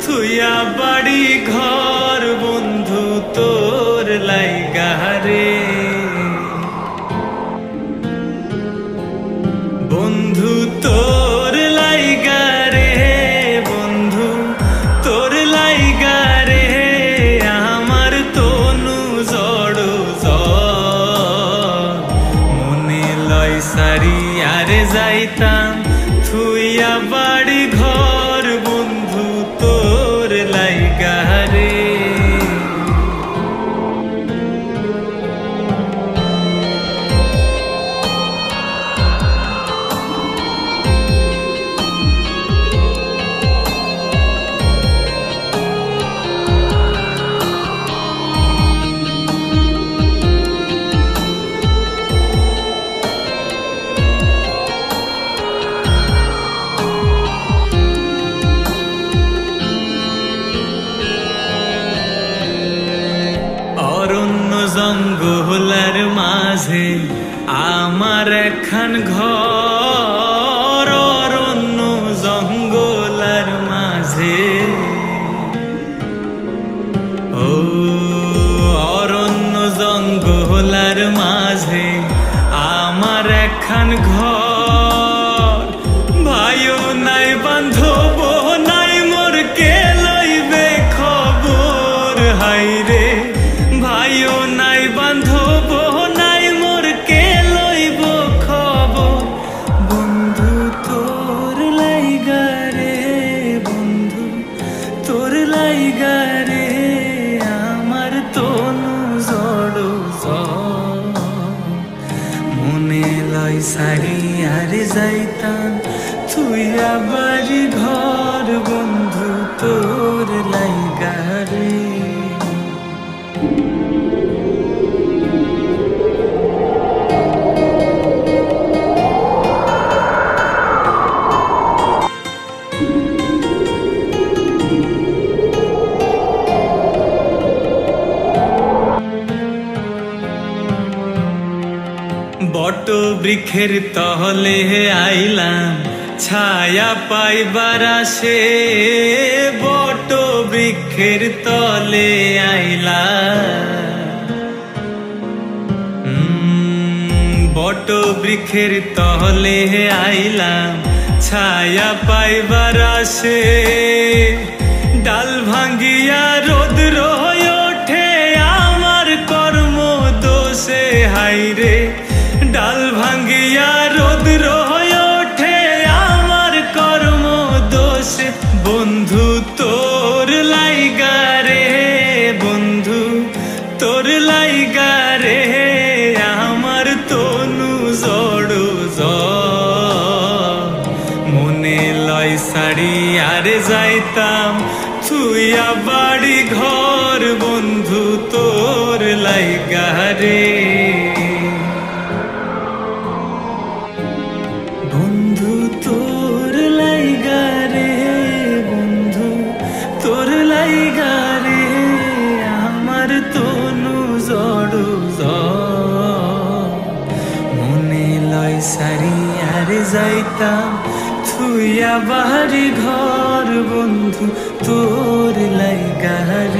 থুইয়া বাড়ি ঘর বন্ধু তোর লাইগা রে। বন্ধু তোর লাইগা রে, বন্ধু তোর লাইগা রে, আমার তনু জড় মনে লয় সারি আরে যাইতাম থুইয়া বাড়ি ঘর বন্ধু তোর লাইগা রে। অরণ্য জঙ্গলার মাঝে আমার একখান ঘর, অরণ্য জঙ্গলার মাঝে, ও অরণ্য জঙ্গলার মাঝে আমার একখান ঘর। ভাইও নাই বান্ধব নাই মোর কে লইবে খবর, হাইরে ভাইও নাই বান্ধব নাই মোর কে লইব খবর। বন্ধু তোর লাইগা রে, বন্ধু তোর লাইগা রে, আমার তনু জড় মনে লয় সারি আরে যাইতাম থুইয়া বাড়ি ঘর বন্ধু তোর লাইগা রে। বট বৃক্ষের তহলে আইলাম ছায়া পাইবার আসে, বট বৃক্ষের তলে আইলাম, বট বৃক্ষের তলে আইলাম ছায়া পাইবার আসে। ডাল ভাঙ্গিয়া রোদ ওঠে আমার কর্ম দোষে, হাইরে ডাল ভাঙ্গিয়া রোদ ওঠে আমার কর্ম দোষে। বন্ধু তোর লাইগা রে, বন্ধু তোর লাইগা রে, আমার তনু জড় মনে লয় সারি আরে যাইতাম থুইয়া বাড়ি ঘর বন্ধু তোর লাইগা রে। বন্ধু তোর লাইগা রে, বন্ধু তোর লাইগা রে, আমার তনু জড় মনে লয় সারি আরে যাইতাম থুইয়া বাড়ি ঘর বন্ধু তোর লাইগা রে।